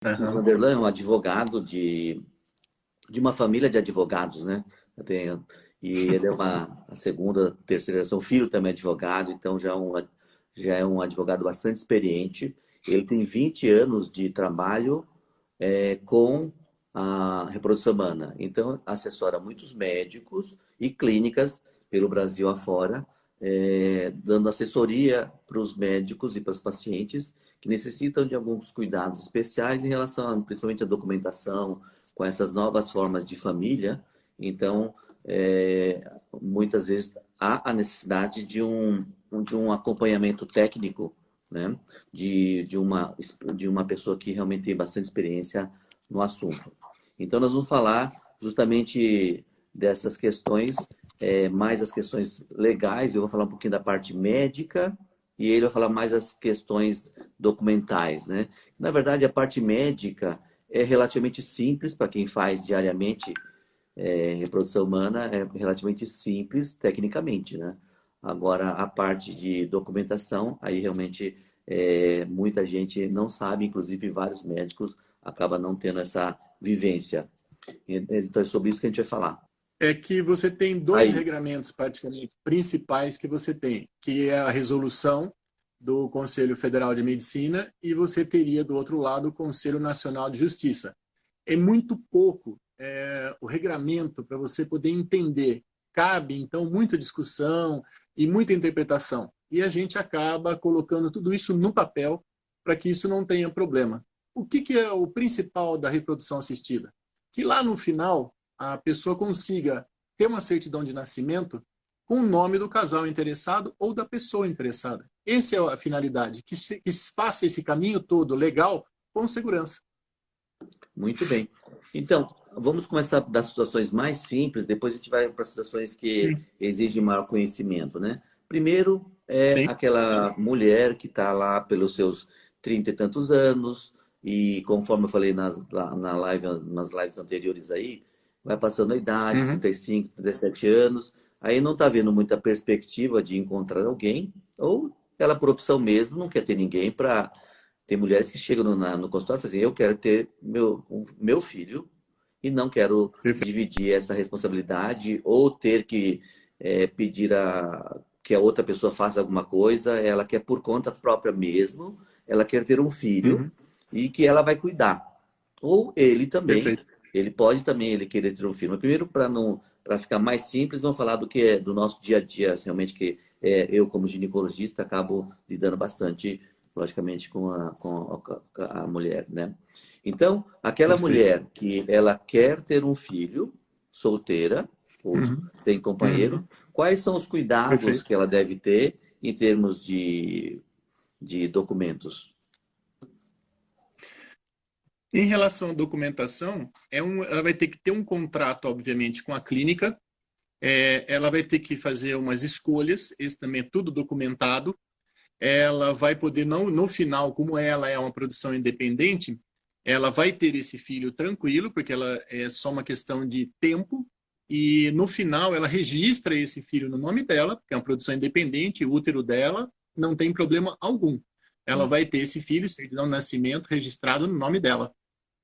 O Aham. Vanderlan é um advogado de uma família de advogados, né? Tem- E ele é a segunda, terceira geração, o filho também é advogado, então já é um advogado bastante experiente. Ele tem 20 anos de trabalho com a reprodução humana. Então, assessora muitos médicos e clínicas pelo Brasil afora, dando assessoria para os médicos e para os pacientes que necessitam de alguns cuidados especiais em relação, principalmente à documentação, com essas novas formas de família. Então, muitas vezes há a necessidade de um acompanhamento técnico, né? De uma pessoa que realmente tem bastante experiência no assunto. Então, nós vamos falar justamente dessas questões, mais as questões legais, eu vou falar um pouquinho da parte médica e ele vai falar mais as questões documentais, né? Na verdade, a parte médica é relativamente simples para quem faz diariamente reprodução humana, é relativamente simples tecnicamente, né? Agora, a parte de documentação, aí realmente muita gente não sabe, inclusive vários médicos acabam não tendo essa vivência. Então, é sobre isso que a gente vai falar. É que você tem dois Aí, regramentos praticamente principais que você tem, que é a resolução do Conselho Federal de Medicina e você teria do outro lado o Conselho Nacional de Justiça. É muito pouco o regramento para você poder entender. Cabe, então, muita discussão e muita interpretação. E a gente acaba colocando tudo isso no papel para que isso não tenha problema. O que é o principal da reprodução assistida? Que lá no final a pessoa consiga ter uma certidão de nascimento com o nome do casal interessado ou da pessoa interessada. Essa é a finalidade, que faça esse caminho todo legal com segurança. muito bem. Então, vamos começar das situações mais simples, depois a gente vai para situações que Sim. exigem maior conhecimento, né? Primeiro é Sim. aquela mulher que está lá pelos seus 30 e tantos anos, e conforme eu falei nas lives anteriores aí, vai passando a idade, Uhum. 35, 37 anos, aí não está vendo muita perspectiva de encontrar alguém, ou ela por opção mesmo não quer ter ninguém para tem mulheres que chegam no consultório e falam assim, eu quero ter meu filho e não quero Perfeito. dividir essa responsabilidade ou ter que pedir que a outra pessoa faça alguma coisa. Ela quer por conta própria mesmo, ela quer ter um filho Uhum. e que ela vai cuidar. Ou ele também, Perfeito. ele pode também ele querer ter um filho. Mas primeiro, para ficar mais simples, vamos falar do que é do nosso dia a dia, realmente que eu como ginecologista acabo lidando bastante logicamente com a mulher, né? Então, aquela Perfeito. mulher que ela quer ter um filho, solteira ou Uhum. sem companheiro, Uhum. quais são os cuidados Perfeito. que ela deve ter em termos de documentos? Em relação à documentação, ela vai ter que ter um contrato, obviamente, com a clínica. Ela vai ter que fazer umas escolhas, esse também é tudo documentado. Ela vai poder, não, no final, como ela é uma produção independente, ela vai ter esse filho tranquilo, porque ela é só uma questão de tempo, e no final ela registra esse filho no nome dela, porque é uma produção independente, o útero dela não tem problema algum. Ela vai ter esse filho, certidão de nascimento, registrado no nome dela.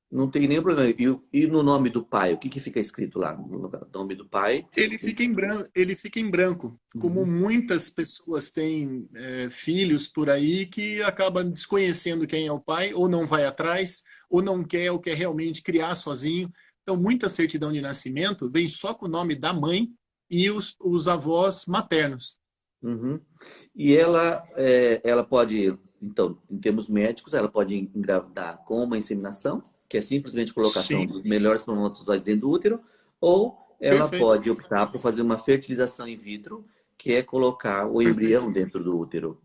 Não tem nenhum problema. E no nome do pai, o que que fica escrito lá? No nome do pai? Ele fica em branco, como Uhum. muitas pessoas têm filhos por aí que acabam desconhecendo quem é o pai, ou não vai atrás, ou não quer, ou quer realmente criar sozinho. Então, muita certidão de nascimento vem só com o nome da mãe e os avós maternos. Uhum. E ela pode, então, em termos médicos, ela pode engravidar com uma inseminação, que é simplesmente colocação Sim, dos melhores espermatozoides dentro do útero, ou ela perfeito, pode optar por fazer uma fertilização in vitro, que é colocar o perfeito, embrião dentro do útero.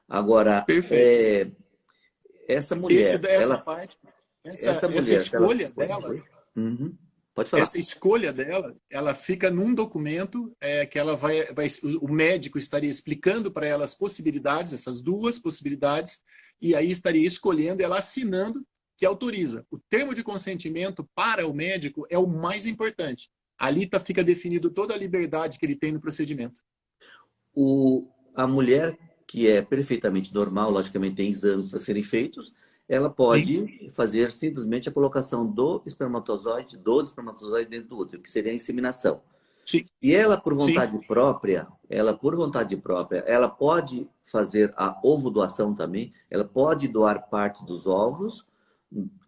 Agora, perfeito. essa mulher, Essa parte, essa essa mulher, se ela... escolha Oi? dela Oi? Uhum. Pode falar. essa escolha dela, ela fica num documento que ela o médico estaria explicando para ela as possibilidades, essas duas possibilidades, e aí estaria escolhendo, ela assinando que autoriza. O termo de consentimento para o médico é o mais importante. Ali fica definido toda a liberdade que ele tem no procedimento. A mulher que é perfeitamente normal, logicamente tem exames para serem feitos, ela Sim, pode fazer simplesmente a colocação do espermatozoide, dos espermatozoides dentro do útero, que seria a inseminação. sim, E ela, por sim. vontade própria, ela pode fazer a ovodoação também, ela pode doar parte dos ovos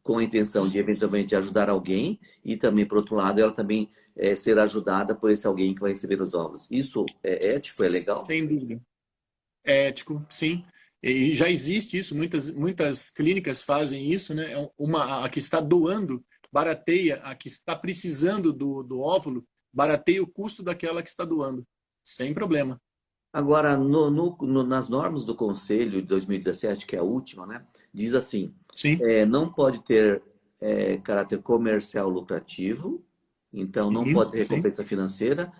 com a intenção de eventualmente ajudar alguém e também, por outro lado, ela também ser ajudada por esse alguém que vai receber os ovos. Isso é ético, é legal? Sem dúvida. É ético, sim. E já existe isso, muitas clínicas fazem isso, né? A que está doando barateia, a que está precisando do óvulo, barateia o custo daquela que está doando, sem problema. Agora, nas normas do Conselho de 2017, que é a última, né, diz assim, Sim, não pode ter caráter comercial lucrativo, então não sim, pode ter sim, recompensa financeira,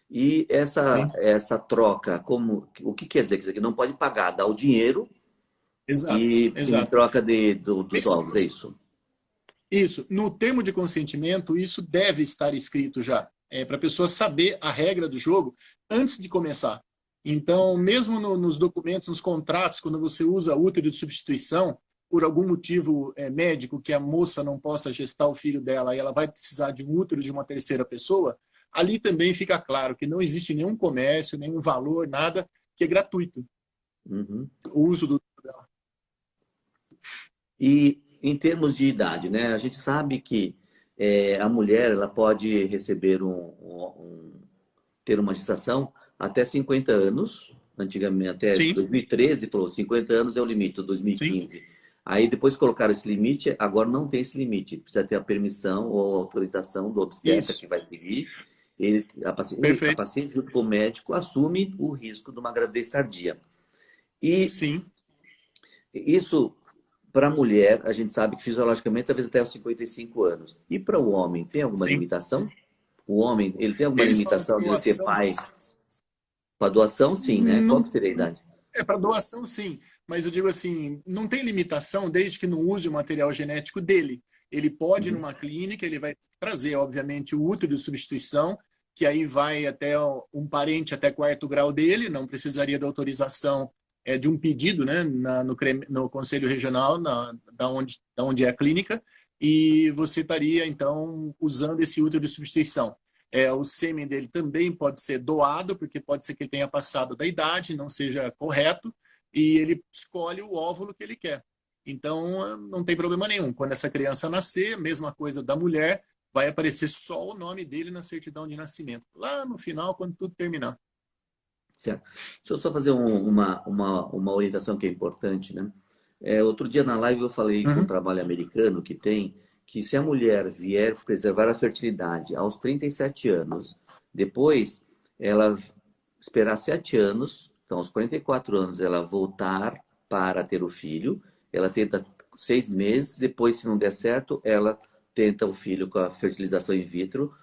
e essa, sim. essa troca, o que quer dizer? Quer dizer que não pode pagar, dar o dinheiro Exato, e em exato. troca dos ovos, é isso? Isso, no termo de consentimento, isso deve estar escrito já, para a pessoa saber a regra do jogo antes de começar. Então, mesmo nos documentos, nos contratos, quando você usa útero de substituição, por algum motivo médico que a moça não possa gestar o filho dela e ela vai precisar de um útero de uma terceira pessoa, ali também fica claro que não existe nenhum comércio, nenhum valor, nada que é gratuito Uhum. o uso do útero dela. E em termos de idade, né? A gente sabe que a mulher ela pode receber ter uma gestação até 50 anos. Antigamente, até Sim, 2013, falou 50 anos é o limite, ou sim, 2015. Aí depois colocaram esse limite, agora não tem esse limite. Precisa ter a permissão ou autorização do obstetra isso, que vai seguir. A perfeito, paciente, junto com o médico, assume o risco de uma gravidez tardia. E sim, isso, para a mulher, a gente sabe que fisiologicamente talvez até os 55 anos. E para o homem, tem alguma sim. limitação? O homem, ele tem alguma Eles falam que limitação de ele ser doação. pai para doação? Sim, né? Qual que Não, seria a idade? para doação, sim. Mas eu digo assim, não tem limitação desde que não use o material genético dele. Ele pode ir Uhum. numa clínica, ele vai trazer, obviamente, o útero de substituição, que aí vai até um parente até quarto grau dele, não precisaria da autorização de um pedido, né, no Conselho Regional, da onde é a clínica, e você estaria, então, usando esse útero de substituição. O sêmen dele também pode ser doado, porque pode ser que ele tenha passado da idade, não seja correto, e ele escolhe o óvulo que ele quer. Então, não tem problema nenhum. Quando essa criança nascer, mesma coisa da mulher, vai aparecer só o nome dele na certidão de nascimento. Lá no final, quando tudo terminar. Certo. Deixa eu só fazer uma orientação que é importante, né? Outro dia na live eu falei com um Uhum. trabalho americano que tem que se a mulher vier preservar a fertilidade aos 37 anos, depois ela esperar 7 anos, então aos 44 anos ela voltar para ter o filho, ela tenta 6 meses, depois se não der certo, ela tenta o filho com a fertilização in vitro.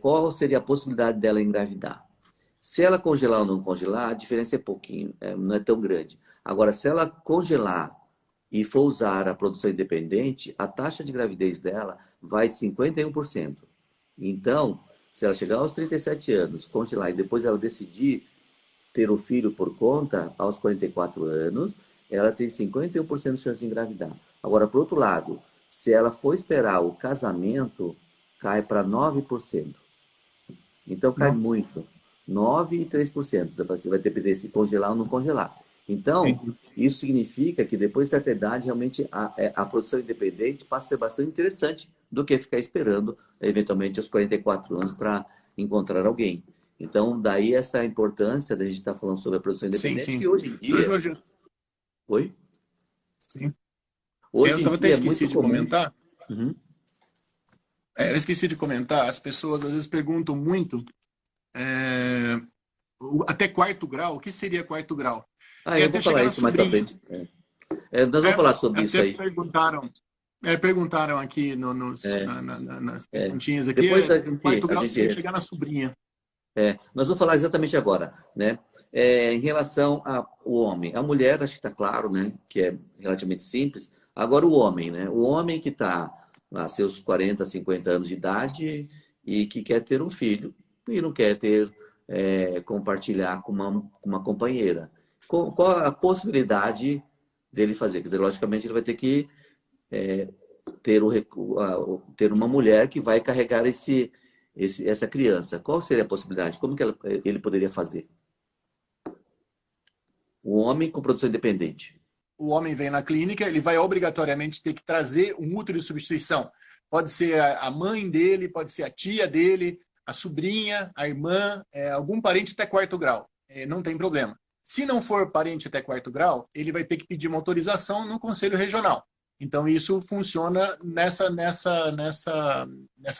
Qual seria a possibilidade dela engravidar? Se ela congelar ou não congelar, a diferença é pouquinho, não é tão grande. Agora, se ela congelar e for usar a produção independente, a taxa de gravidez dela vai de 51%. Então, se ela chegar aos 37 anos, congelar e depois ela decidir ter o filho por conta, aos 44 anos, ela tem 51% de chance de engravidar. Agora, por outro lado, se ela for esperar o casamento, cai para 9%. Então cai Nossa, muito. 9 e 3%. Você vai depender se congelar ou não congelar. Então, entendi. isso significa que depois de certa idade, realmente a produção independente passa a ser bastante interessante do que ficar esperando, eventualmente, aos 44 anos para encontrar alguém. Então, daí essa importância da gente estar falando sobre a produção Sim, independente, sim. que hoje em Ô, dia, Jorge, oi? sim. Eu Hoje em tava até dia é muito esqueci de comum. comentar. Uhum. Eu esqueci de comentar. As pessoas às vezes perguntam muito até quarto grau. O que seria quarto grau? Ah, É eu vou até falar chegar na isso mais para sobrinha. frente. Nós vamos falar sobre isso Até aí. perguntaram aqui É, nas é. perguntinhas aqui, Depois quarto a grau gente seria chegar na sobrinha. nós vamos falar exatamente agora, né? Em relação ao homem. A mulher, acho que está claro, né? Que é relativamente simples. Agora o homem, né? O homem que está a seus 40, 50 anos de idade e que quer ter um filho e não quer compartilhar com uma companheira. Qual a possibilidade dele fazer. Quer dizer, logicamente, ele vai ter que ter, ter uma mulher que vai carregar essa criança. Qual seria a possibilidade? Como que ele poderia fazer? O homem com produção independente. O homem vem na clínica, ele vai obrigatoriamente ter que trazer um útero de substituição. Pode ser a mãe dele, pode ser a tia dele, a sobrinha, a irmã, algum parente até quarto grau. Não tem problema. Se não for parente até quarto grau, ele vai ter que pedir uma autorização no Conselho Regional. Então, isso funciona nessa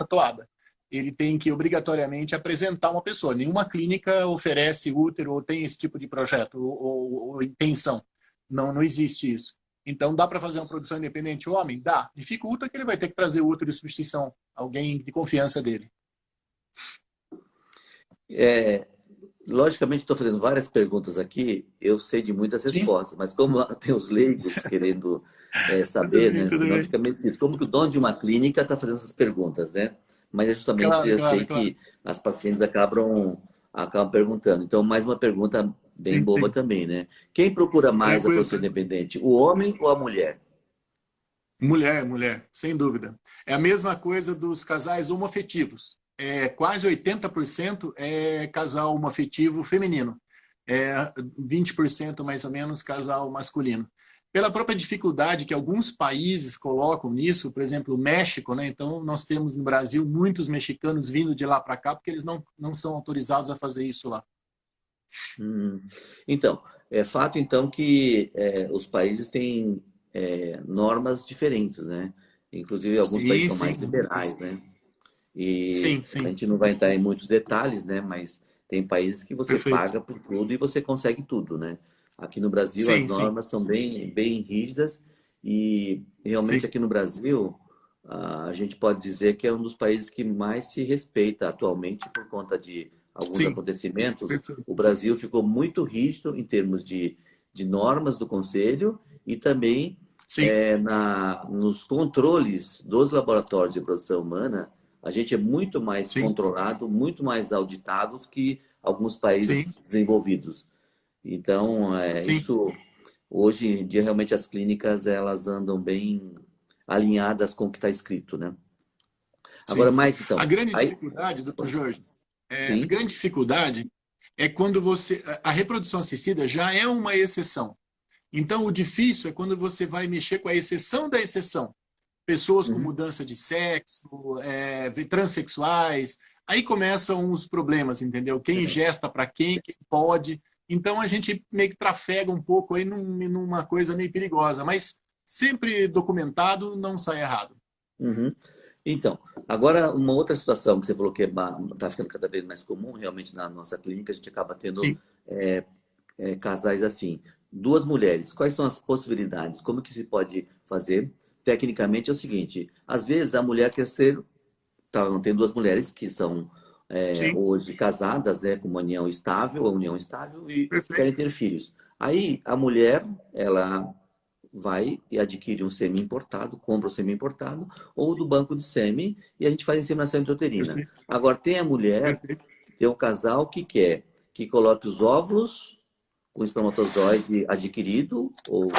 toada. Ele tem que, obrigatoriamente, apresentar uma pessoa. Nenhuma clínica oferece útero ou tem esse tipo de projeto ou intenção. Não existe isso. Então, dá para fazer uma produção independente homem? Dá. Dificulta que ele vai ter que trazer útero de substituição. Alguém de confiança dele. Logicamente, estou fazendo várias perguntas aqui, eu sei de muitas respostas, sim, mas como tem os leigos querendo saber, né? Senão fica meio esquisito. Como que o dono de uma clínica está fazendo essas perguntas, né? Mas é justamente eu sei que as pacientes acabam perguntando. Então, mais uma pergunta bem boba também, né? Quem procura mais a produção independente, o homem ou a mulher? Mulher, sem dúvida. É a mesma coisa dos casais homoafetivos. Quase 80% é casal homoafetivo feminino. 20% mais ou menos casal masculino. Pela própria dificuldade que alguns países colocam nisso, por exemplo, o México, né? Então nós temos no Brasil muitos mexicanos vindo de lá para cá porque eles não são autorizados a fazer isso lá. Então, é fato então que os países têm normas diferentes, né? Inclusive alguns países são mais liberais, né? E sim. a gente não vai entrar em muitos detalhes, né? Mas tem países que você paga por tudo e você consegue tudo, né? Aqui no Brasil as normas são bem rígidas e realmente aqui no Brasil a gente pode dizer que é um dos países que mais se respeita atualmente por conta de alguns acontecimentos. O Brasil ficou muito rígido em termos de normas do Conselho e também nos controles dos laboratórios de produção humana. A gente é muito mais controlado, muito mais auditados que alguns países desenvolvidos. Então, isso, hoje em dia, realmente as clínicas, elas andam bem alinhadas com o que está escrito, né? Agora, mais então... A grande dificuldade, doutor Jorge, a grande dificuldade é quando a reprodução assistida já é uma exceção. Então, o difícil é quando você vai mexer com a exceção da exceção. Pessoas com mudança de sexo, transexuais, aí começam os problemas, entendeu? Quem gesta para quem pode. Então a gente meio que trafega um pouco aí numa coisa meio perigosa, mas sempre documentado não sai errado. Então, agora uma outra situação que você falou que está ficando cada vez mais comum, realmente na nossa clínica, a gente acaba tendo casais assim. Duas mulheres, quais são as possibilidades? Como que se pode fazer? Tecnicamente é o seguinte, às vezes a mulher quer ser... tem duas mulheres que são hoje casadas, com uma união estável e querem ter filhos. Aí a mulher, ela vai e adquire um sêmen importado, compra o sêmen importado, ou do banco de sêmen, e a gente faz inseminação intrauterina. Agora, tem a mulher, tem um casal que quer que coloque os óvulos com espermatozoide adquirido, ou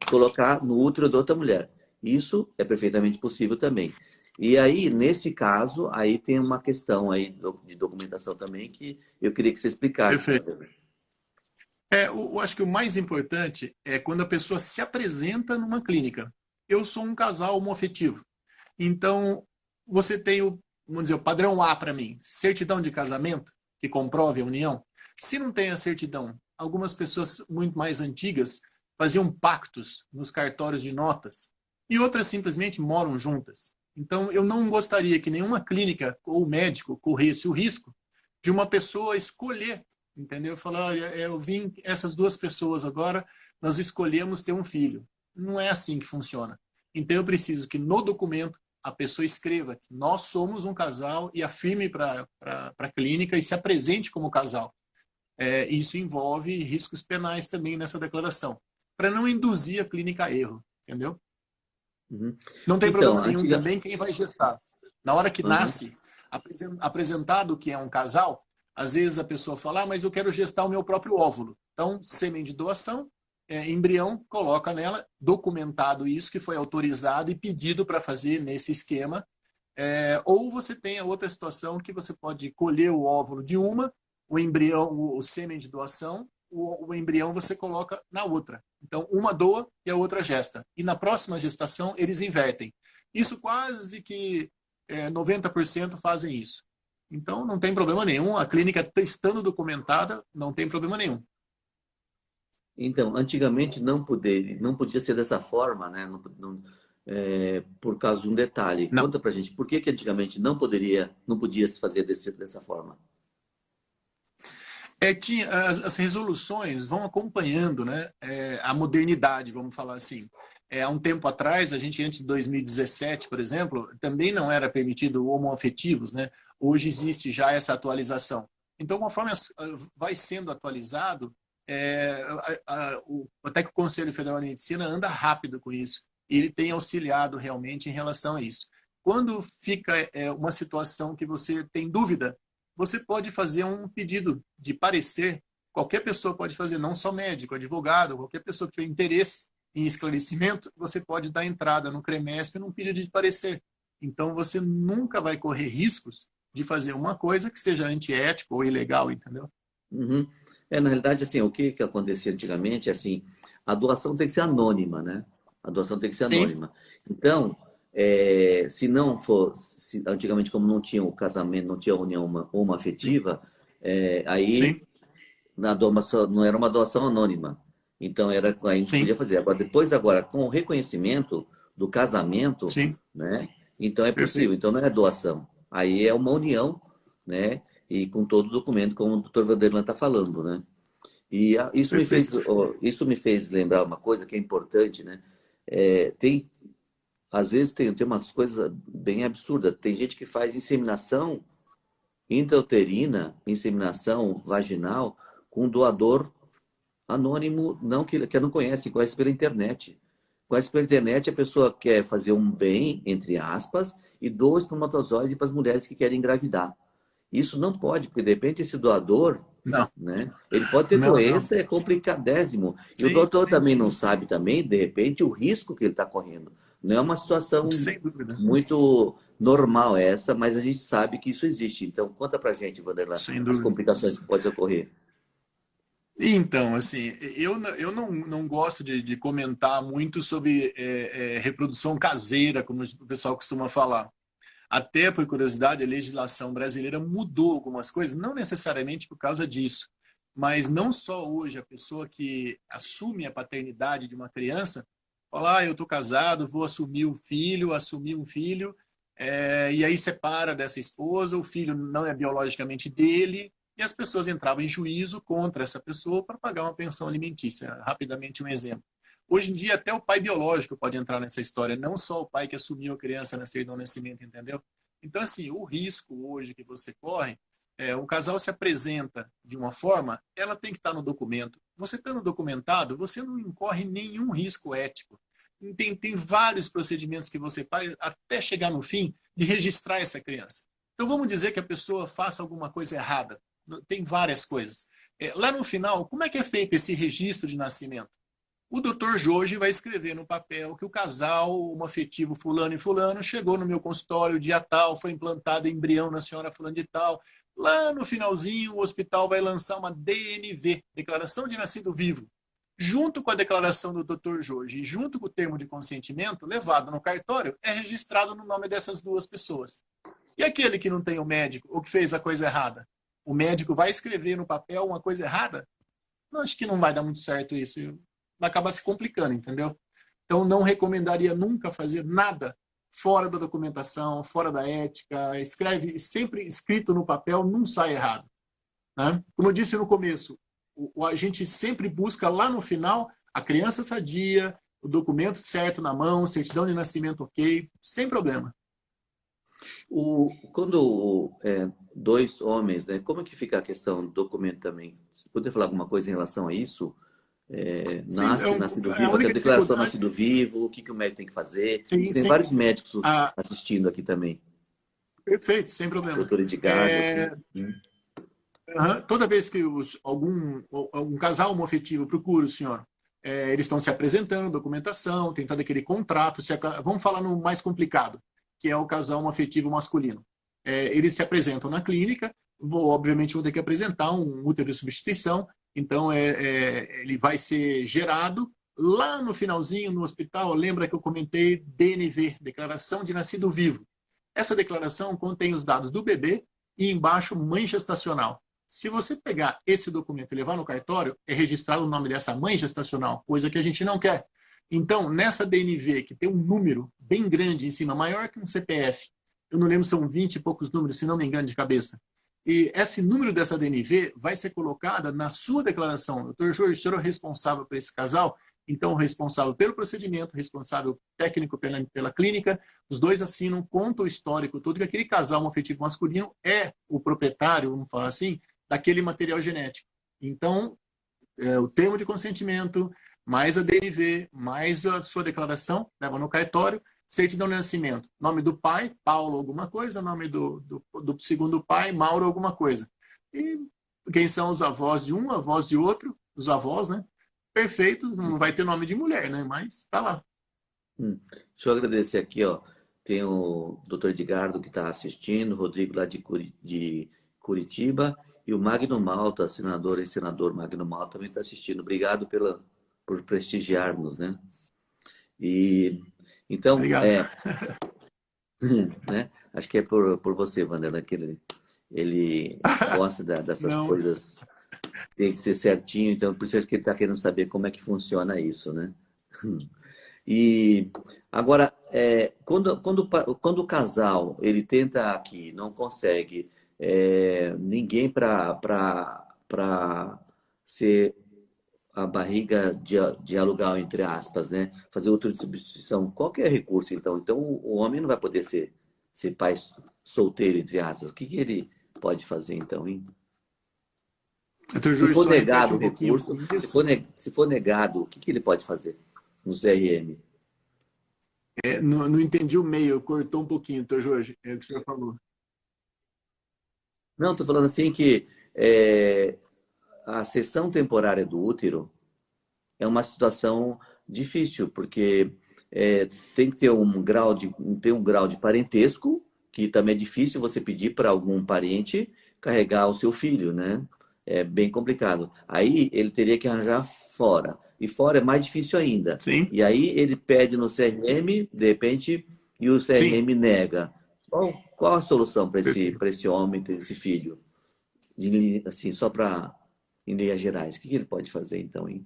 colocar no útero da outra mulher. Isso é perfeitamente possível também. E aí, nesse caso, aí tem uma questão aí de documentação também que eu queria que você explicasse. Perfeito. Eu acho que o mais importante é quando a pessoa se apresenta numa clínica. Eu sou um casal homoafetivo. Então, você tem vamos dizer, o padrão A para mim, certidão de casamento, que comprove a união. Se não tem a certidão, algumas pessoas muito mais antigas faziam pactos nos cartórios de notas e outras simplesmente moram juntas. Então, eu não gostaria que nenhuma clínica ou médico corresse o risco de uma pessoa escolher, entendeu? Falar, olha, eu vim, essas duas pessoas agora, nós escolhemos ter um filho. Não é assim que funciona. Então, eu preciso que no documento a pessoa escreva que nós somos um casal e afirme para a clínica e se apresente como casal. Isso envolve riscos penais também nessa declaração, para não induzir a clínica a erro, entendeu? Não tem problema nenhum também quem vai gestar. Na hora que nasce, apresentado que é um casal, às vezes a pessoa fala, mas eu quero gestar o meu próprio óvulo. Então, sêmen de doação, embrião, coloca nela, documentado isso, que foi autorizado e pedido para fazer nesse esquema. Ou você tem a outra situação que você pode colher o óvulo de uma, o embrião, o sêmen de doação, o embrião você coloca na outra. Então, uma doa e a outra gesta. E na próxima gestação, eles invertem. Isso quase que 90% fazem isso. Então, não tem problema nenhum. A clínica estando documentada, não tem problema nenhum. Então, antigamente não podia ser dessa forma, né? Por causa de um detalhe. Não. Conta pra gente, por que antigamente não podia se fazer dessa forma? As resoluções vão acompanhando, né, a modernidade, vamos falar assim. Há um tempo atrás, a gente antes de 2017, por exemplo, também não era permitido homoafetivos, né? Hoje existe já essa atualização. Então, conforme vai sendo atualizado, até que o Conselho Federal de Medicina anda rápido com isso. E ele tem auxiliado realmente em relação a isso. Quando fica uma situação que você tem dúvida, você pode fazer um pedido de parecer. Qualquer pessoa pode fazer, não só médico, advogado, qualquer pessoa que tiver interesse em esclarecimento, você pode dar entrada no CREMESP num pedido de parecer. Então, você nunca vai correr riscos de fazer uma coisa que seja antiético ou ilegal, entendeu? Uhum. Na realidade, assim, o que acontecia antigamente, assim, a doação tem que ser anônima, né? A doação tem que ser Sim, anônima. Então, se não for, antigamente, como não tinha o casamento, não tinha a união homoafetiva, aí sim, na doação, não era uma doação anônima. Então, a gente sim, podia fazer. Agora, com o reconhecimento do casamento, sim, né? Então, é possível. perfeito. Então, não é doação. Aí é uma união, né? E com todo o documento, como o doutor Vanderlan está falando, né? E Perfeito. isso me fez lembrar uma coisa que é importante, né? Às vezes tem umas coisas bem absurdas. Tem gente que faz inseminação intrauterina, inseminação vaginal, com um doador anônimo, não que não conhece, conhece pela internet. Conhece pela internet, a pessoa quer fazer um bem, entre aspas, e doa espermatozoide para as mulheres que querem engravidar. Isso não pode, porque de repente esse doador, Não, né, ele pode ter não, não. doença, é complicadésimo. E o Sim, doutor sim, também não sim. sabe também, de repente, o risco que ele está correndo. Não é uma situação Sem dúvida. muito normal essa, mas a gente sabe que isso existe. Então, conta pra gente, Vanderlan, Sem as dúvida. complicações que podem ocorrer. Então, assim, eu não gosto de comentar muito sobre reprodução caseira, como o pessoal costuma falar. Até por curiosidade, a legislação brasileira mudou algumas coisas, não necessariamente por causa disso, mas não só hoje a pessoa que assume a paternidade de uma criança, fala, eu estou casado, vou assumir um filho, e aí separa dessa esposa, o filho não é biologicamente dele, e as pessoas entravam em juízo contra essa pessoa para pagar uma pensão alimentícia. Rapidamente um exemplo. Hoje em dia, até o pai biológico pode entrar nessa história, não só o pai que assumiu a criança na certidão de nascimento, entendeu? Então, assim, o risco hoje que você corre, o casal se apresenta de uma forma, ela tem que estar no documento. Você estando documentado, você não incorre nenhum risco ético. Tem vários procedimentos que você faz até chegar no fim de registrar essa criança. Então, vamos dizer que a pessoa faça alguma coisa errada. Tem várias coisas. Lá no final, como é que é feito esse registro de nascimento? O doutor Jorge vai escrever no papel que o casal homoafetivo fulano e fulano chegou no meu consultório dia tal, foi implantado embrião na senhora fulano de tal. Lá no finalzinho, o hospital vai lançar uma DNV, Declaração de Nascido Vivo, junto com a declaração do doutor Jorge e junto com o termo de consentimento, levado no cartório, é registrado no nome dessas duas pessoas. E aquele que não tem o médico, ou que fez a coisa errada? O médico vai escrever no papel uma coisa errada? Não, acho que não vai dar muito certo isso. Vai acabar se complicando, entendeu? Então, não recomendaria nunca fazer nada fora da documentação, fora da ética. Escreve sempre escrito no papel, não sai errado. Né? Como eu disse no começo, a gente sempre busca lá no final a criança sadia, o documento certo na mão, certidão de nascimento ok, sem problema. Quando dois homens, né? Como é que fica a questão do documento também? Você poderia falar alguma coisa em relação a isso? Sim, Nascido a vivo, a única declaração dificuldade. nascido vivo, o que o médico tem que fazer? Sim, Tem sim. vários médicos Ah, assistindo aqui também. perfeito, sem problema. Doutor Edgardo É, aqui. toda vez que algum casal homoafetivo procura o senhor eles estão se apresentando, documentação, tem todo aquele contrato. Vamos falar no mais complicado, que é o casal homoafetivo masculino. Eles se apresentam na clínica, obviamente vão ter que apresentar um útero de substituição, então ele vai ser gerado lá no finalzinho, no hospital. Lembra que eu comentei DNV, Declaração de Nascido Vivo. Essa declaração contém os dados do bebê e embaixo mãe gestacional. Se você pegar esse documento e levar no cartório, é registrado o nome dessa mãe gestacional, coisa que a gente não quer. Então, nessa DNV, que tem um número bem grande em cima, maior que um CPF, eu não lembro, são 20 e poucos números, se não me engano de cabeça. E esse número dessa DNV vai ser colocada na sua declaração. Doutor Jorge, o senhor é o responsável por esse casal, então o responsável pelo procedimento, o responsável técnico pela clínica, os dois assinam, contam o histórico todo, que aquele casal homoafetivo masculino é o proprietário, vamos falar assim, daquele material genético. Então, o termo de consentimento, mais a DNV, mais a sua declaração, leva no cartório, certidão de nascimento, nome do pai, Paulo alguma coisa, nome do segundo pai, Mauro alguma coisa. E quem são os avós de um, avós de outro, os avós, né? Perfeito, não vai ter nome de mulher, né? Mas tá lá. Deixa eu agradecer aqui, ó. Tem o doutor Edgardo que está assistindo, o Rodrigo lá de Curitiba, e o Magno Malta, senador e senador Magno Malta também está assistindo. Obrigado por prestigiar-nos, né? E então, Obrigado. né? Acho que é por você, Wanderlan, que ele gosta dessas Não. coisas, tem que ser certinho, então por isso que ele está querendo saber como é que funciona isso, né? E agora, quando o casal ele tenta aqui, não consegue ninguém para ser a barriga de aluguel, entre aspas, né? Fazer outra substituição, qualquer recurso, então. Então, o homem não vai poder ser pai solteiro, entre aspas. O que ele pode fazer, então, hein? Se for negado o recurso, se for negado, o que ele pode fazer no CRM? Não entendi o meio, cortou um pouquinho, doutor Jorge, é o que o senhor falou. Não, estou falando assim que a cessão temporária do útero é uma situação difícil, porque tem que ter um grau de parentesco, que também é difícil você pedir para algum parente carregar o seu filho, né? É bem complicado. Aí ele teria que arranjar fora. E fora é mais difícil ainda. Sim. E aí ele pede no CRM, de repente, e o CRM nega. Qual a solução para esse homem ter esse filho? Assim, só para em linhas gerais. O que ele pode fazer, então, hein?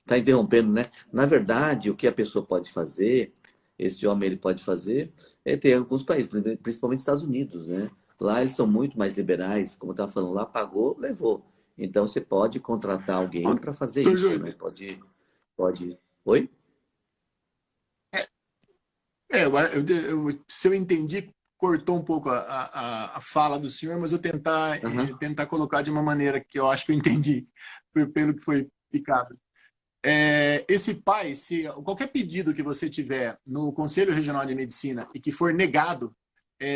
Está interrompendo, né? Na verdade, o que a pessoa pode fazer, esse homem ele pode fazer, ter alguns países, principalmente Estados Unidos, né? Lá eles são muito mais liberais, como eu estava falando, lá pagou, levou. Então você pode contratar alguém para fazer isso, né? Pode. Oi? Se eu entendi, cortou um pouco a fala do senhor, mas eu tentar colocar de uma maneira que eu acho que eu entendi, pelo que foi picado. Esse pai, se qualquer pedido que você tiver no Conselho Regional de Medicina e que for negado,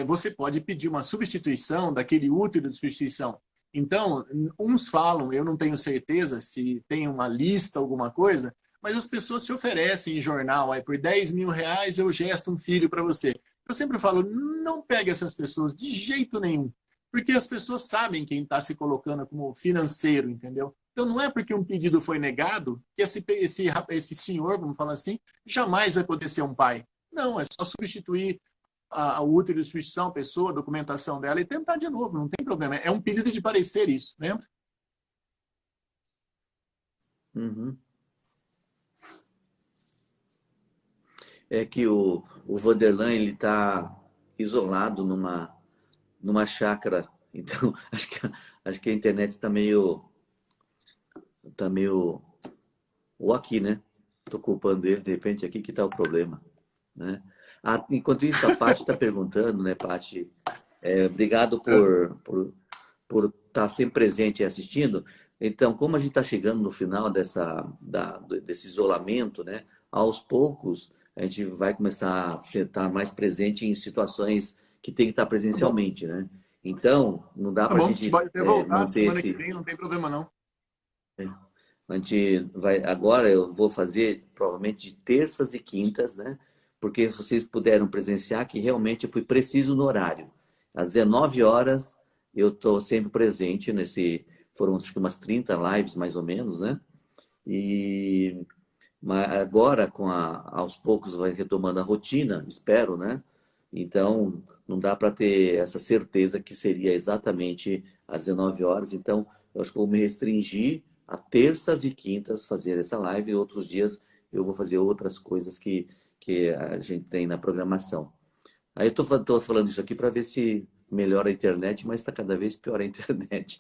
você pode pedir uma substituição daquele útero de substituição. Então, uns falam, eu não tenho certeza se tem uma lista, alguma coisa, mas as pessoas se oferecem em jornal, aí por 10 mil reais eu gesto um filho para você. Eu sempre falo, não pegue essas pessoas de jeito nenhum, porque as pessoas sabem quem está se colocando como financeiro, entendeu? Então não é porque um pedido foi negado que esse senhor, vamos falar assim, jamais vai poder ser um pai. Não, é só substituir o útero de substituição, a pessoa, a documentação dela e tentar de novo, não tem problema. É um pedido de parecer isso, lembra? Uhum. É que o Wanderlan, ele está isolado numa chácara. Então, acho que a internet está meio... Ou aqui, né? Estou culpando ele, de repente, aqui que está o problema, né? Enquanto isso, a Paty está perguntando, né, Paty? Obrigado por estar sempre presente e assistindo. Então, como a gente está chegando no final desse isolamento, né? Aos poucos, a gente vai começar a estar mais presente em situações que tem que estar presencialmente, né? Então, não dá para a gente pode até voltar manter semana que vem, não tem problema não. Agora eu vou fazer provavelmente de terças e quintas, né? Porque vocês puderam presenciar que realmente eu fui preciso no horário. Às 19 horas eu estou sempre presente foram acho que umas 30 lives mais ou menos, né? E mas agora, aos poucos, vai retomando a rotina, espero, né? Então, não dá para ter essa certeza que seria exatamente às 19 horas. Então, eu acho que vou me restringir a terças e quintas fazer essa live, e outros dias eu vou fazer outras coisas que a gente tem na programação. Aí eu tô falando isso aqui para ver se melhora a internet, mas está cada vez pior a internet.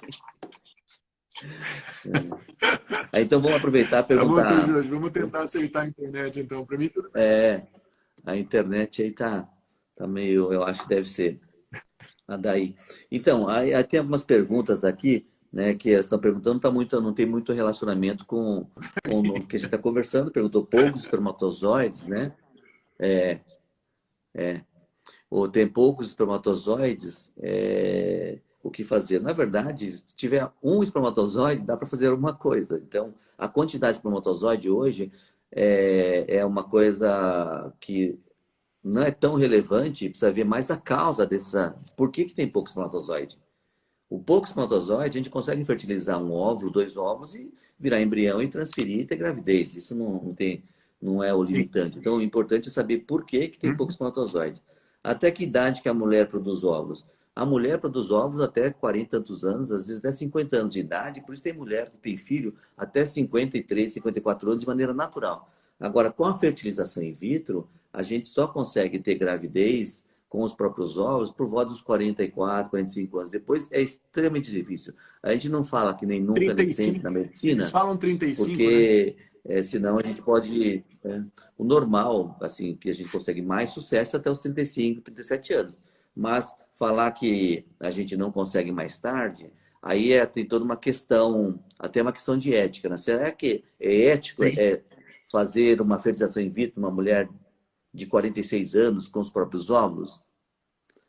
Aí, então, vamos aproveitar e Tá bom, então, perguntar. Jorge, vamos tentar aceitar a internet, então. Para mim, tudo bem. A internet aí tá meio, eu acho que deve ser a daí. Então, aí tem algumas perguntas aqui, né, que elas estão perguntando, não tem muito relacionamento com o que a gente está conversando. Perguntou poucos espermatozoides, né? Ou tem poucos espermatozoides, o que fazer? Na verdade, se tiver um espermatozoide, dá para fazer alguma coisa. Então, a quantidade de espermatozoide hoje é uma coisa que não é tão relevante, precisa ver mais a causa dessa. Por que tem pouco espermatozoide? O pouco espermatozoide, a gente consegue fertilizar um óvulo, dois ovos e virar embrião e transferir e ter gravidez. Isso não é o Sim. limitante. Então, o importante é saber por que tem pouco espermatozoide. Até que idade que a mulher produz ovos? A mulher produz ovos até 40 e tantos anos, às vezes até 50 anos de idade, por isso tem mulher que tem filho até 53, 54 anos de maneira natural. Agora, com a fertilização in vitro, a gente só consegue ter gravidez com os próprios ovos por volta dos 44, 45 anos. Depois é extremamente difícil. A gente não fala que nem nunca, nem sempre 35. na Eles medicina, falam 35, né? porque senão a gente pode. O normal, assim, que a gente consegue mais sucesso até os 35, 37 anos. Mas falar que a gente não consegue mais tarde, aí tem toda uma questão, até uma questão de ética, né? Será que é ético Sim. fazer uma fertilização in vitro numa mulher de 46 anos com os próprios óvulos?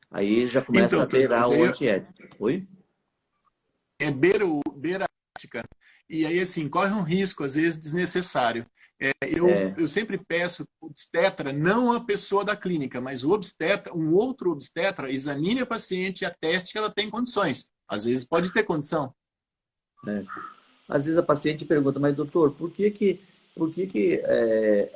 Aí já começa a Então, beirar Jorge, o antiético. Oi? beira a ética. E aí, assim, corre um risco, às vezes, desnecessário. É, Eu sempre peço o obstetra, não a pessoa da clínica, mas o obstetra, um outro obstetra, examine a paciente e ateste que ela tem condições. Às vezes pode ter condição. é. Às vezes a paciente pergunta, mas doutor, por que que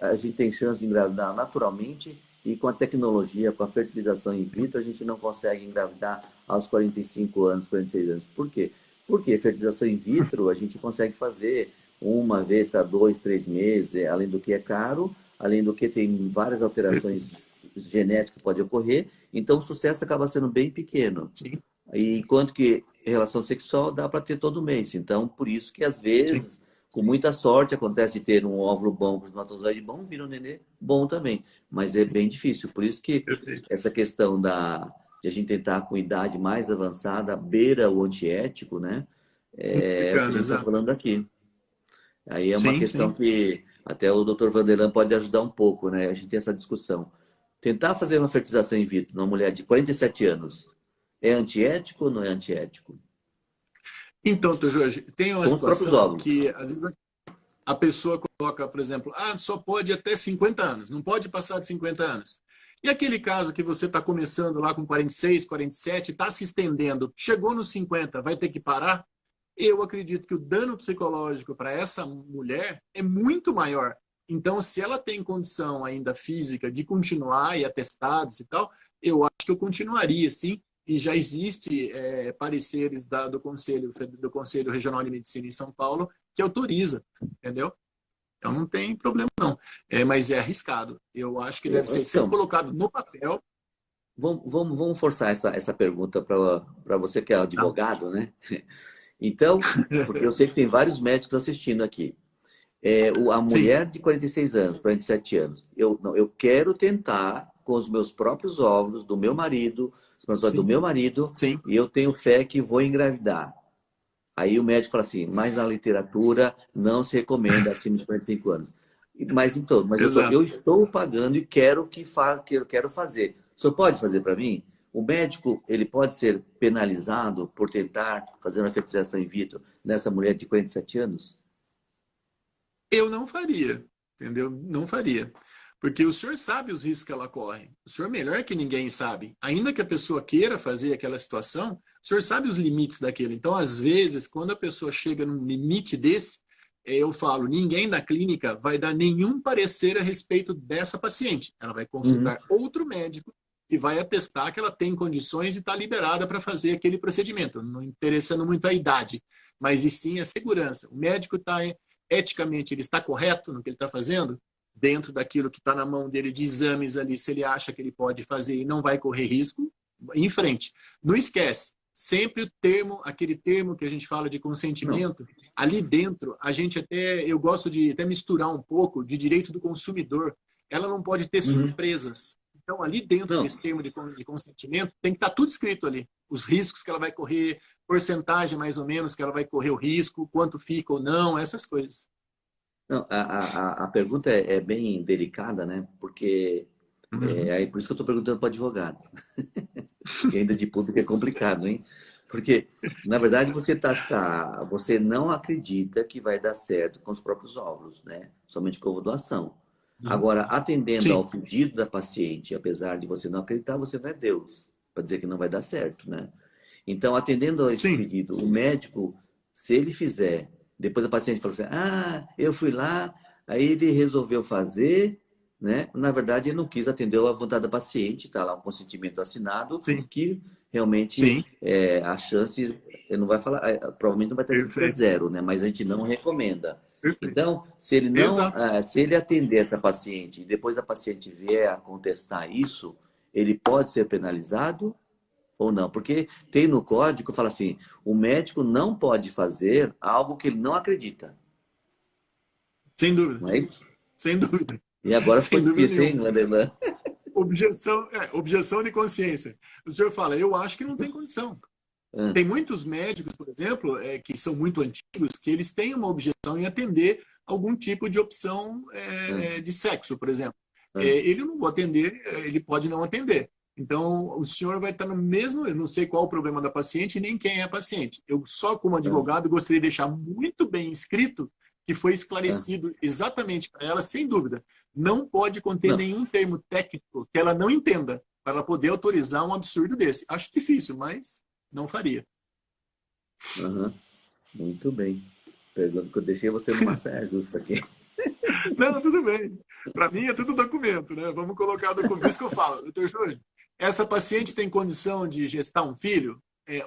a gente tem chance de engravidar naturalmente e com a tecnologia, com a fertilização in vitro, a gente não consegue engravidar aos 45 anos, 46 anos? Por quê? Porque fertilização in vitro a gente consegue fazer uma vez cada 2, 3 meses, além do que é caro, além do que tem várias alterações genéticas que podem ocorrer, então o sucesso acaba sendo bem pequeno. Sim, E enquanto que relação sexual dá para ter todo mês. Então, por isso que às sim. vezes, com muita sorte, acontece de ter um óvulo bom com espermatozoide bom, vira um nenê bom também. Mas é bem difícil. Por isso que Perfeito. essa questão de a gente tentar com idade mais avançada, beira o antiético, né? É o que a Bacana, gente está exato. falando aqui. Aí é uma Sim, questão sim. que até o Dr. Vanderlan pode ajudar um pouco, né? A gente tem essa discussão. Tentar fazer uma fertilização in vitro numa mulher de 47 anos é antiético ou não é antiético? Então, doutor Jorge, tem uma Com os próprios situação óvulos. que às vezes a pessoa coloca, por exemplo, só pode até 50 anos, não pode passar de 50 anos. E aquele caso que você está começando lá com 46, 47, está se estendendo, chegou nos 50, vai ter que parar? Eu acredito que o dano psicológico para essa mulher é muito maior. Então, se ela tem condição ainda física de continuar e atestados e tal, eu acho que eu continuaria, sim. E já existe pareceres do Conselho Regional de Medicina em São Paulo que autoriza, entendeu? Então não tem problema não. Mas é arriscado. Eu acho que deve ser sempre Então, colocado no papel. vamos forçar essa pergunta para você que é Tá? advogado, né? Então, porque eu sei que tem vários médicos assistindo aqui. A Sim, mulher de 46 anos, 47 anos, não, eu quero tentar com os meus próprios óvulos, do meu marido, do sim, meu marido, sim. e eu tenho fé que vou engravidar. Aí o médico fala assim, mas na literatura não se recomenda acima de 45 anos. Mas doutor, Exato. eu estou pagando e que eu quero fazer. O senhor pode fazer para mim? O médico, ele pode ser penalizado por tentar fazer uma fertilização in vitro nessa mulher de 47 anos? Eu não faria, entendeu? Não faria. Porque o senhor sabe os riscos que ela corre. O senhor melhor que ninguém sabe. Ainda que a pessoa queira fazer aquela situação, o senhor sabe os limites daquilo. Então, às vezes, quando a pessoa chega num limite desse, eu falo, ninguém da clínica vai dar nenhum parecer a respeito dessa paciente. Ela vai Uhum. consultar outro médico e vai atestar que ela tem condições e está liberada para fazer aquele procedimento, não interessando muito a idade, mas e sim a segurança. O médico está, eticamente, ele está correto no que ele está fazendo? Dentro daquilo que está na mão dele de exames ali, se ele acha que ele pode fazer e não vai correr risco, em frente. Não esquece, sempre o termo, aquele termo que a gente fala de Não. consentimento, ali dentro, a gente até, eu gosto de até misturar um pouco de direito do consumidor. Ela não pode ter Uhum. surpresas. Então, ali dentro Não. desse termo de consentimento, tem que estar tudo escrito ali. Os riscos que ela vai correr, porcentagem mais ou menos que ela vai correr o risco, quanto fica ou não, essas coisas. Não, a pergunta é bem delicada, né? Porque Uhum. aí por isso que eu estou perguntando para o advogado. E ainda de público é complicado, hein? Porque, na verdade, você não acredita que vai dar certo com os próprios óvulos, né? Somente com ovo doação. Agora, atendendo Sim, ao pedido da paciente, apesar de você não acreditar, você não é Deus, para dizer que não vai dar certo, né? Então, atendendo a esse sim, pedido, o médico, se ele fizer, depois a paciente fala assim: ah, eu fui lá, aí ele resolveu fazer, né? Na verdade, ele não quis atender à vontade da paciente, está lá um consentimento assinado, sim, que realmente sim, as chances, ele não vai falar, provavelmente não vai estar escrito que é perfeito, zero, né? Mas a gente não recomenda. perfeito. Então, se ele não, Exato. se ele atender essa paciente e depois a paciente vier a contestar isso, ele pode ser penalizado ou não? Porque tem no código, fala assim, o médico não pode fazer algo que ele não acredita. Sem dúvida, Não é isso? sem dúvida, E agora ficou sem dúvida difícil, hein, nenhuma. Landelan? Objeção de consciência. O senhor fala, eu acho que não tem condição. Ah, Tem muitos médicos, por exemplo, que são muito antigos, que eles têm uma objeção em atender algum tipo de opção ah, de sexo, por exemplo. ah, Ele não vai atender, ele pode não atender. Então, o senhor vai estar no mesmo, eu não sei qual o problema da paciente nem quem é a paciente. Eu só, como ah, advogado, gostaria de deixar muito bem escrito que foi ah. esclarecido exatamente para ela, sem dúvida. Não pode conter Não. nenhum termo técnico que ela não entenda para ela poder autorizar um absurdo desse. Acho difícil, mas não faria. Aham. Muito bem. Pergunta que eu deixei você numa saia justa aqui. Não, tudo bem. Para mim é tudo documento, né? Vamos colocar documento. Por isso que eu falo, doutor Júlio, essa paciente tem condição de gestar um filho?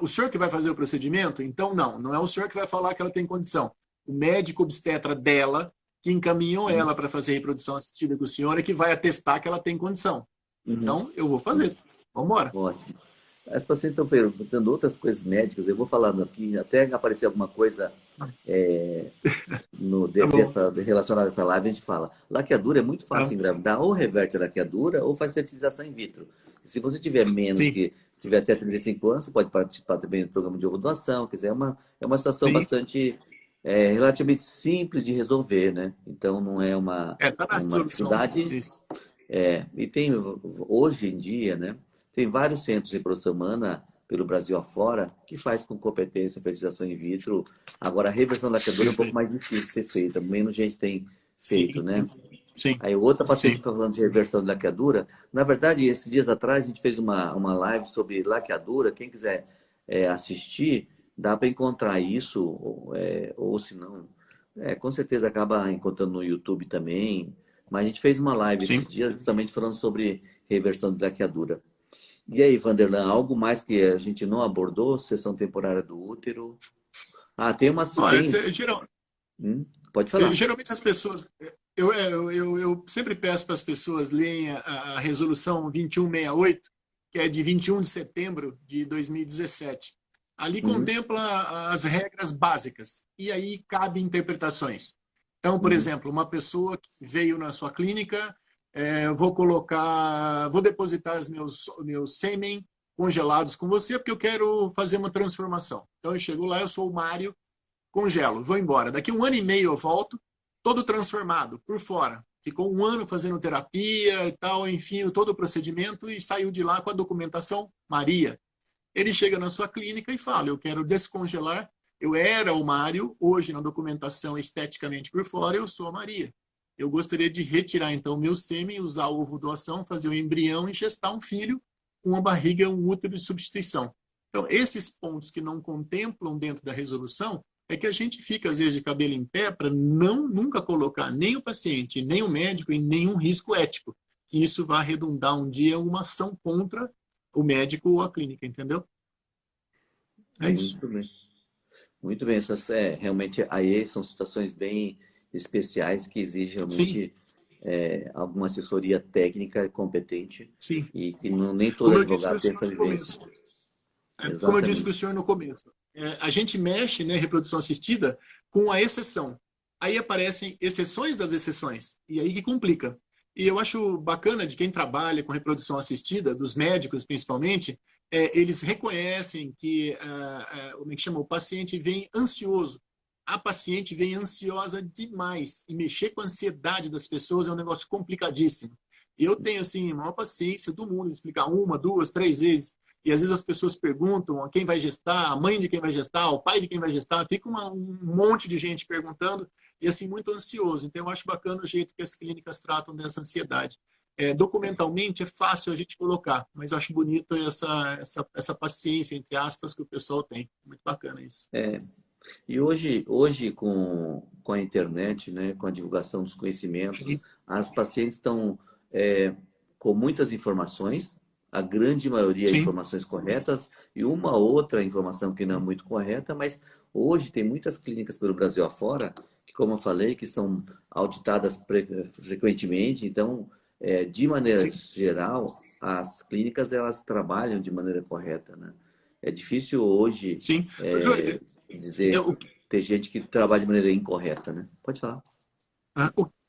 O senhor que vai fazer o procedimento? Então, não, não é o senhor que vai falar que ela tem condição. O médico obstetra dela, que encaminhou Uhum, ela para fazer a reprodução assistida com o senhor, é que vai atestar que ela tem condição. uhum, Então, eu vou uhum. fazer. Vamos embora. Ótimo. As pacientes estão perguntando outras coisas médicas. Eu vou falando aqui, até aparecer alguma coisa é, Tá bom. relacionada a essa live, a gente fala. Laqueadura é muito Tá. fácil engravidar, ou reverte a laqueadura, ou faz fertilização in vitro. Se você tiver menos Sim, que, se tiver até 35 anos, você pode participar também do programa de ovo doação. Quer dizer, é uma situação sim. bastante, relativamente simples de resolver, né? Então, não é uma, Tá na uma resolução. dificuldade. Isso. E tem, hoje em dia, né, tem vários centros de reprodução humana pelo Brasil afora que faz com competência a fertilização in vitro. Agora, a reversão laqueadora é um pouco Perfeito. mais difícil de ser feita, menos gente tem feito, Sim, né? sim, Aí, outra paciente que sim. está falando de reversão de laqueadura, na verdade, esses dias atrás, a gente fez uma live sobre laqueadura. Quem quiser assistir, dá para encontrar isso, ou se não, com certeza acaba encontrando no YouTube também. Mas a gente fez uma live Sim. esses dias justamente falando sobre reversão de laqueadura. E aí, Vanderlan, algo mais que a gente não abordou? Sessão temporária do útero. Ah, tem uma. Olha, Tem. Pode falar. geralmente as pessoas. Eu sempre peço para as pessoas lerem a resolução 2168, que é de 21 de setembro de 2017. Ali Uhum, contempla as regras básicas e aí cabe interpretações. Então, por uhum, exemplo, uma pessoa que veio na sua clínica, vou depositar os meus sêmen congelados com você porque eu quero fazer uma transformação. Então, eu chego lá, eu sou o Mário, congelo, vou embora. Daqui 1 ano e meio eu volto, todo transformado, por fora. Ficou 1 ano fazendo terapia e tal, enfim, todo o procedimento e saiu de lá com a documentação Maria. Ele chega na sua clínica e fala: eu quero descongelar, Eu era o Mário, hoje na documentação esteticamente por fora, eu sou a Maria. Eu gostaria de retirar, então, meu sêmen, usar o ovo doação, fazer o embrião e gestar um filho com uma barriga, um útero de substituição. Então, esses pontos que não contemplam dentro da resolução, é que a gente fica, às vezes, de cabelo em pé para nunca colocar nem o paciente, nem o médico em nenhum risco ético. Que isso vai redundar um dia em uma ação contra o médico ou a clínica, entendeu? É isso. Muito bem. Muito bem. Essas, realmente, aí são situações bem especiais que exigem Sim, realmente alguma assessoria técnica competente sim. e que nem todo Como eu disse para advogado o tem senhor essa no vivência. começo, como eu disse para o Exatamente. senhor no começo, a gente mexe, né, reprodução assistida, com a exceção. Aí aparecem exceções das exceções, e aí que complica. E eu acho bacana de quem trabalha com reprodução assistida, dos médicos principalmente, eles reconhecem que, como é que chama? O paciente vem ansioso. A paciente vem ansiosa demais. E mexer com a ansiedade das pessoas é um negócio complicadíssimo. Eu tenho, assim, a maior paciência do mundo de explicar uma, duas, três vezes. E às vezes as pessoas perguntam a quem vai gestar, a mãe de quem vai gestar, o pai de quem vai gestar. Fica um monte de gente perguntando e, assim, muito ansioso. Então, eu acho bacana o jeito que as clínicas tratam dessa ansiedade. Documentalmente é fácil a gente colocar, mas eu acho bonita essa paciência, entre aspas, que o pessoal tem. Muito bacana isso. É, e hoje com a internet, né, com a divulgação dos conhecimentos, Sim, as pacientes estão com muitas informações, a grande maioria sim, informações corretas e uma outra informação que não é muito correta, mas hoje tem muitas clínicas pelo Brasil afora, que, como eu falei, que são auditadas frequentemente, então, de maneira sim, geral, as clínicas elas trabalham de maneira correta, né? É difícil hoje sim. dizer, Eu, ter gente que trabalha de maneira incorreta, né? Pode falar.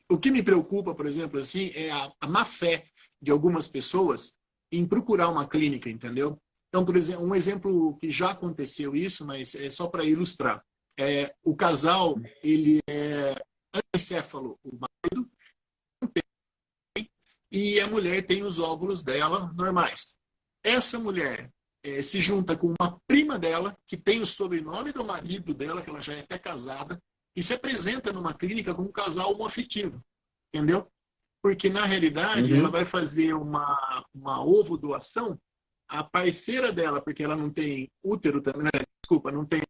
o que me preocupa, por exemplo, assim, é a má fé de algumas pessoas em procurar uma clínica, entendeu? Então, por exemplo, um exemplo que já aconteceu isso, mas é só para ilustrar. O casal, ele é ancéfalo, o marido, e a mulher tem os óvulos dela normais. Essa mulher se junta com uma prima dela, que tem o sobrenome do marido dela, que ela já é até casada, e se apresenta numa clínica como um casal homoafetivo, entendeu? Porque, na realidade, ela Uhum, vai fazer uma ovo doação, a parceira dela, porque ela não tem útero também, né? Desculpa, não tem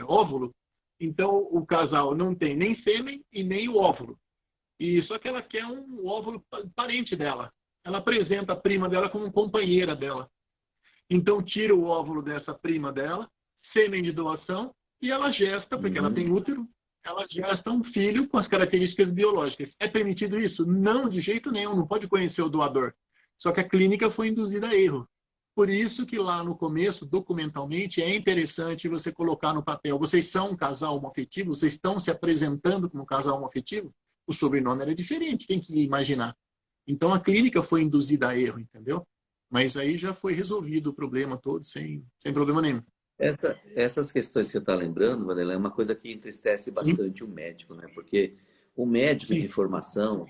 óvulo, então o casal não tem nem sêmen e nem o óvulo. E só que ela quer um óvulo parente dela. Ela apresenta a prima dela como companheira dela. Então tira o óvulo dessa prima dela, sêmen de doação, e ela gesta, porque ela uhum. tem útero, ela gesta um filho com as características biológicas. É permitido isso? Não, de jeito nenhum, não pode conhecer o doador. Só que a clínica foi induzida a erro. Por isso que lá no começo, documentalmente, é interessante você colocar no papel. Vocês são um casal homoafetivo? Vocês estão se apresentando como um casal homoafetivo? O sobrenome era diferente, quem que ia imaginar? Então a clínica foi induzida a erro, entendeu? Mas aí já foi resolvido o problema todo, sem problema nenhum. Essas questões que você está lembrando, Vanderlei, é uma coisa que entristece Sim, bastante o médico, né? Porque o médico de sim, formação,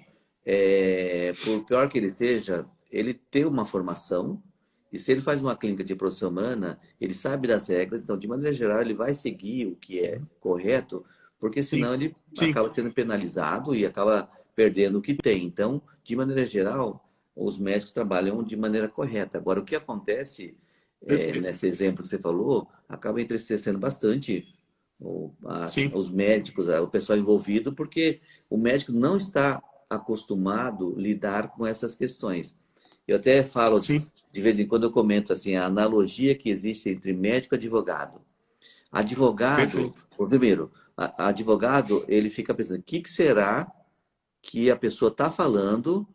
por pior que ele seja, ele tem uma formação, e se ele faz uma clínica de produção humana, ele sabe das regras, então, de maneira geral, ele vai seguir o que é correto, porque sim, senão ele sim, acaba sendo penalizado e acaba perdendo o que tem. Então, de maneira geral, os médicos trabalham de maneira correta. Agora, o que acontece perfeito. nesse exemplo que você falou, acaba entristecendo bastante Sim, os médicos, o pessoal envolvido, porque o médico não está acostumado a lidar com essas questões. Eu até falo, sim, de vez em quando eu comento assim, a analogia que existe entre médico e advogado. Advogado, perfeito. primeiro, advogado, ele fica pensando, o que será que a pessoa está falando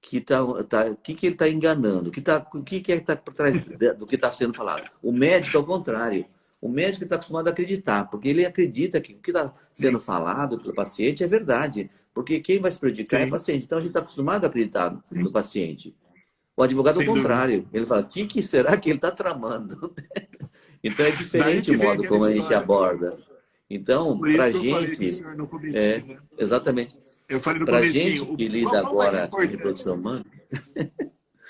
que ele está enganando, o que é que está por trás do que está sendo falado. O médico, ao contrário, o médico está acostumado a acreditar, porque ele acredita que o que está sendo Sim, falado pelo paciente é verdade, porque quem vai se prejudicar é o sim, paciente. Então a gente está acostumado a acreditar no sim, paciente. O advogado, ao sem dúvida. contrário, ele fala: o que será que ele está tramando? Então é Daí diferente o que vem modo aquela como a gente história. aborda. Então, Por para isso a que eu falei para o gente, senhor no comecinho, né? exatamente, Eu falei no para a comecinho, gente que lida qual mais agora em importante? reprodução humana,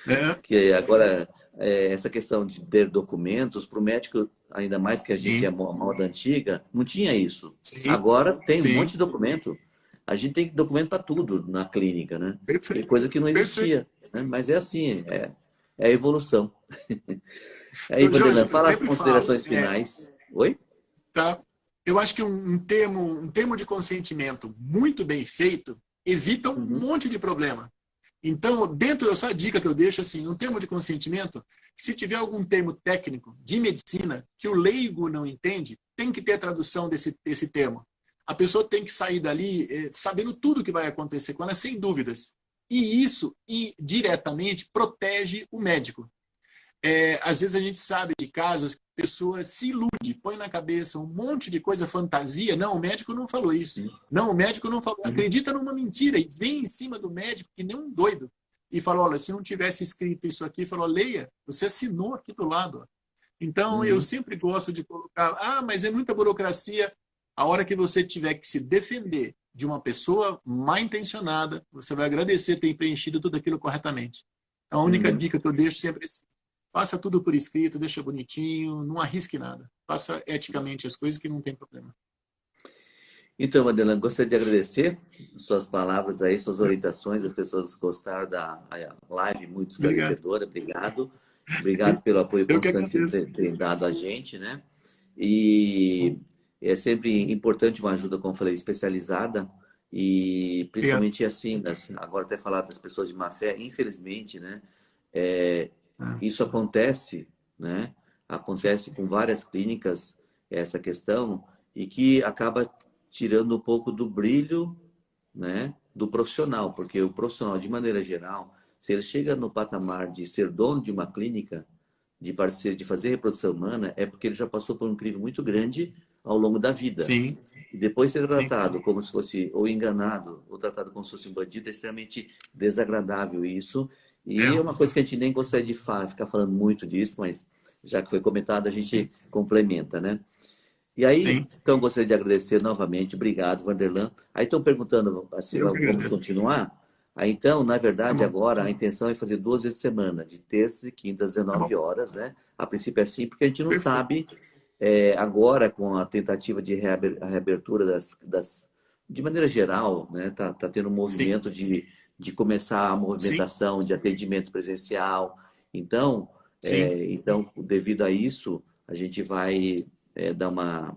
Né? que agora essa questão de ter documentos, para o médico, ainda mais que a gente é Sim, moda antiga, não tinha isso. sim, Agora tem um monte sim. de documento. A gente tem documento para tudo na clínica, né? E Perfeito, coisa que não perfeito. existia, né? Mas é assim, é a evolução. Aí, Então, Jorge, Vanderlan, eu fala as sempre falo, considerações finais. Oi? tá? Eu acho que um termo de consentimento muito bem feito evita um Uhum, monte de problema. Então, dentro dessa dica que eu deixo, assim, um termo de consentimento, se tiver algum termo técnico de medicina que o leigo não entende, tem que ter a tradução desse termo. A pessoa tem que sair dali sabendo tudo o que vai acontecer com ela, sem dúvidas. E isso, diretamente, protege o médico. Às vezes a gente sabe de casos que a pessoa se ilude, põe na cabeça um monte de coisa fantasia. Não, o médico não falou isso. Não, o médico não falou. uhum, Acredita numa mentira e vem em cima do médico que nem um doido. E falou, olha, se não tivesse escrito isso aqui, falou, leia, você assinou aqui do lado. Ó. Então, eu uhum, sempre gosto de colocar, mas é muita burocracia. A hora que você tiver que se defender de uma pessoa mal intencionada, você vai agradecer ter preenchido tudo aquilo corretamente. Então, a única uhum. dica que eu deixo sempre é assim, faça tudo por escrito, deixa bonitinho, não arrisque nada. Faça eticamente as coisas que não tem problema. Então, Vanderlan, gostaria de agradecer suas palavras aí, suas orientações. As pessoas gostaram da live, muito Obrigado. esclarecedora. Obrigado. Eu, Obrigado pelo apoio eu que constante que agradeço. você tem dado a gente, né? E é sempre importante uma ajuda, como eu falei, especializada. E Obrigado. principalmente assim, agora até falar das pessoas de má fé, infelizmente, né? É, Ah, isso acontece, né? sim, Acontece com várias clínicas essa questão e que acaba tirando um pouco do brilho, né, do profissional, porque o profissional, de maneira geral, se ele chega no patamar de ser dono de uma clínica, de parceiro, de fazer reprodução humana, é porque ele já passou por um crivo muito grande ao longo da vida. sim, E depois ser sim, tratado como se fosse ou enganado, ou tratado como se fosse um bandido, é extremamente desagradável isso. E é uma coisa que a gente nem gostaria de ficar falando muito disso, mas já que foi comentado, a sim, gente complementa, né? E aí, sim. então, gostaria de agradecer novamente. Obrigado, Vanderlan. Aí estão perguntando assim, Eu que vamos agradeço. continuar? Aí, então, na Tá verdade, bom, agora a intenção é fazer 2 vezes por semana, de terça e quinta às tá 19 bom. horas, né? A princípio é assim, porque a gente não Perfeito. sabe, agora com a tentativa de reabertura de maneira geral, né? Tá tendo um Sim, movimento de começar a sim, movimentação de atendimento presencial. Então, sim. devido a isso, a gente vai dar uma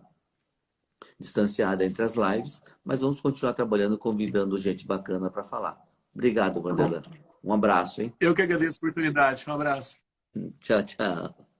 distanciada entre as lives, mas vamos continuar trabalhando, convidando gente bacana para falar. Obrigado, Tá bom. Vanderlan. Um abraço, hein? Eu que agradeço a oportunidade. Um abraço. Tchau, tchau.